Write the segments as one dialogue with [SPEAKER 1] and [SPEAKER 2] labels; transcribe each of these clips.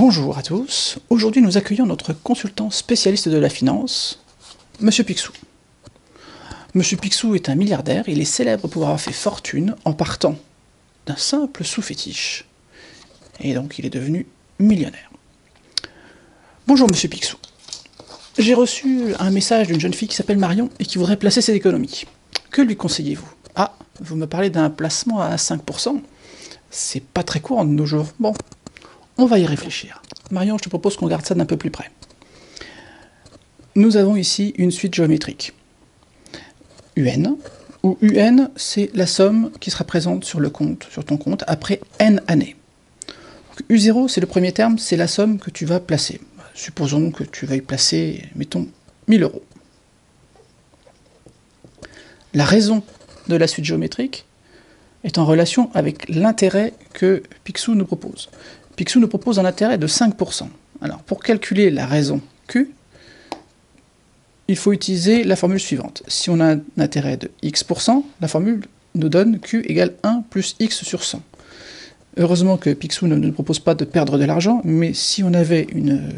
[SPEAKER 1] Bonjour à tous, aujourd'hui nous accueillons notre consultant spécialiste de la finance, Monsieur Picsou. Monsieur Picsou est un milliardaire, il est célèbre pour avoir fait fortune en partant d'un simple sous-fétiche. Et donc il est devenu millionnaire. Bonjour Monsieur Picsou. J'ai reçu un message d'une jeune fille qui s'appelle Marion et qui voudrait placer ses économies. Que lui conseillez-vous? Ah, vous me parlez d'un placement à 5%. C'est pas très courant de nos jours. Bon, on va y réfléchir. Marion, je te propose qu'on regarde ça d'un peu plus près. Nous avons ici une suite géométrique. UN, où UN, c'est la somme qui sera présente sur le compte, sur ton compte, après N années. Donc, U0, c'est le premier terme, c'est la somme que tu vas placer. Supposons que tu vas y placer, mettons, 1000 euros. La raison de la suite géométrique est en relation avec l'intérêt que Picsou nous propose. Picsou nous propose un intérêt de 5%. Alors, pour calculer la raison Q, il faut utiliser la formule suivante. Si on a un intérêt de X%, la formule nous donne Q égale 1 plus X sur 100. Heureusement que Picsou ne nous propose pas de perdre de l'argent, mais si on avait une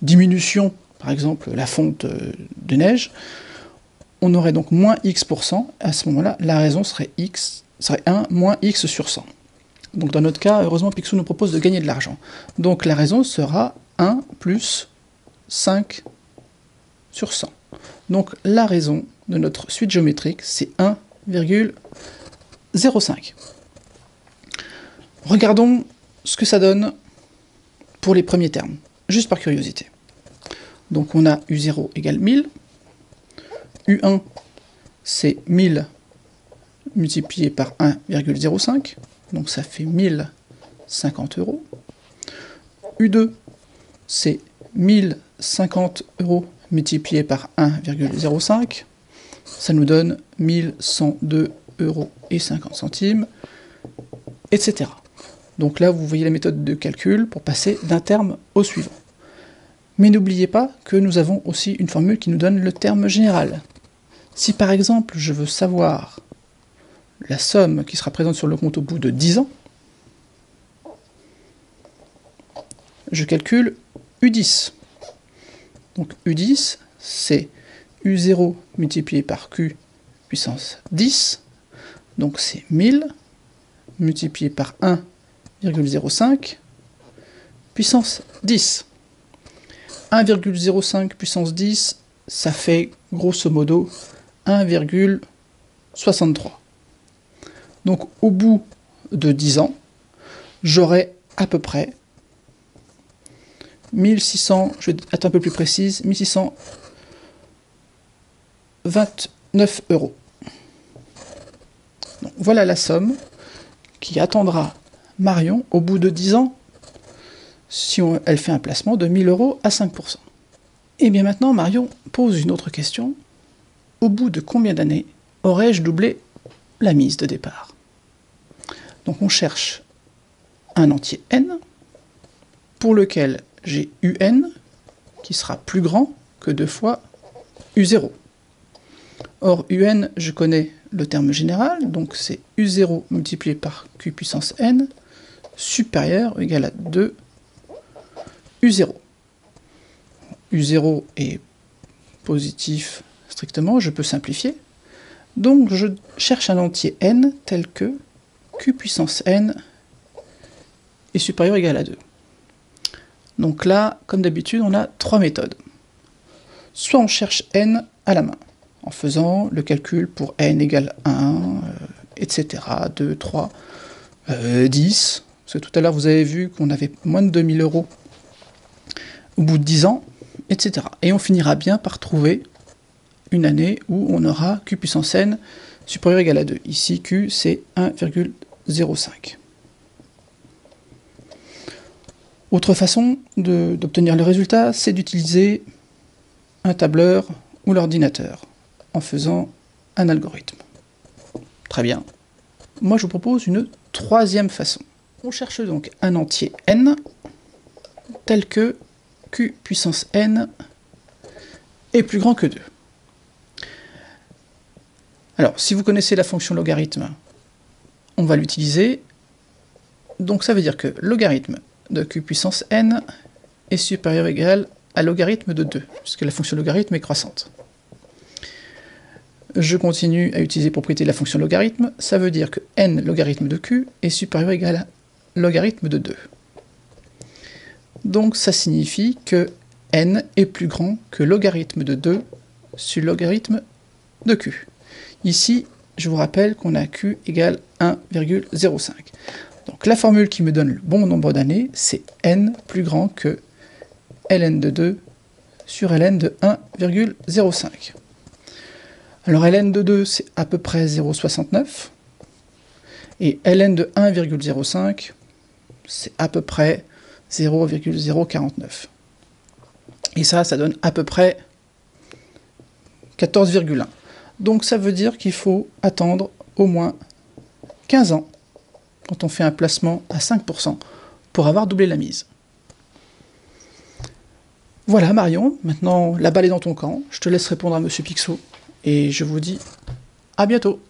[SPEAKER 1] diminution, par exemple la fonte de neige, on aurait donc moins X%. À ce moment-là, la raison serait 1 moins X sur 100. Donc dans notre cas, heureusement, Picsou nous propose de gagner de l'argent. Donc la raison sera 1 plus 5 sur 100. Donc la raison de notre suite géométrique, c'est 1,05. Regardons ce que ça donne pour les premiers termes, juste par curiosité. Donc on a U0 égale 1000, U1 c'est 1000 multiplié par 1,05, donc ça fait 1050 euros. U2 c'est 1050 euros multiplié par 1,05, ça nous donne 1102 euros et 50 centimes, etc. Donc là, vous voyez la méthode de calcul pour passer d'un terme au suivant. Mais n'oubliez pas que nous avons aussi une formule qui nous donne le terme général. Si par exemple, je veux savoir la somme qui sera présente sur le compte au bout de 10 ans, je calcule U10. Donc U10, c'est U0 multiplié par Q puissance 10, donc c'est 1000 multiplié par 1,05 puissance 10. 1,05 puissance 10, ça fait grosso modo 1,63. Donc au bout de 10 ans, j'aurai à peu près 1600, je vais être un peu plus précise, 1629 euros. Donc, voilà la somme qui attendra Marion au bout de 10 ans si elle fait un placement de 1000 euros à 5%. Et bien maintenant, Marion pose une autre question. Au bout de combien d'années aurais-je doublé la mise de départ? Donc on cherche un entier n pour lequel j'ai UN qui sera plus grand que 2 fois U0. Or UN, je connais le terme général, donc c'est U0 multiplié par Q puissance n supérieur ou égal à 2 U0. U0 est positif strictement, je peux simplifier. Donc je cherche un entier n tel que Q puissance n est supérieur ou égal à 2. Donc là, comme d'habitude, on a 3 méthodes. Soit on cherche n à la main, en faisant le calcul pour n égale 1, etc., 2, 3, 10. Parce que tout à l'heure, vous avez vu qu'on avait moins de 2000 euros au bout de 10 ans, etc. Et on finira bien par trouver une année où on aura Q puissance n supérieur ou égal à 2. Ici, Q, c'est 1,05. Autre façon d'obtenir le résultat, c'est d'utiliser un tableur ou l'ordinateur en faisant un algorithme. Très bien. Moi, je vous propose une troisième façon. On cherche donc un entier n tel que Q puissance n est plus grand que 2. Alors, si vous connaissez la fonction logarithme, on va l'utiliser. Donc ça veut dire que logarithme de q puissance n est supérieur ou égal à logarithme de 2, puisque la fonction logarithme est croissante. Je continue à utiliser les propriétés de la fonction logarithme, ça veut dire que n logarithme de q est supérieur ou égal à logarithme de 2. Donc ça signifie que n est plus grand que logarithme de 2 sur logarithme de q. Ici, je vous rappelle qu'on a q égale 1,05. Donc la formule qui me donne le bon nombre d'années, c'est n plus grand que ln de 2 sur ln de 1,05. Alors ln de 2, c'est à peu près 0,69. Et ln de 1,05, c'est à peu près 0,049. Et ça donne à peu près 14,1. Donc ça veut dire qu'il faut attendre au moins 15 ans, quand on fait un placement à 5%, pour avoir doublé la mise. Voilà Marion, maintenant la balle est dans ton camp, je te laisse répondre à Monsieur Picsou, et je vous dis à bientôt.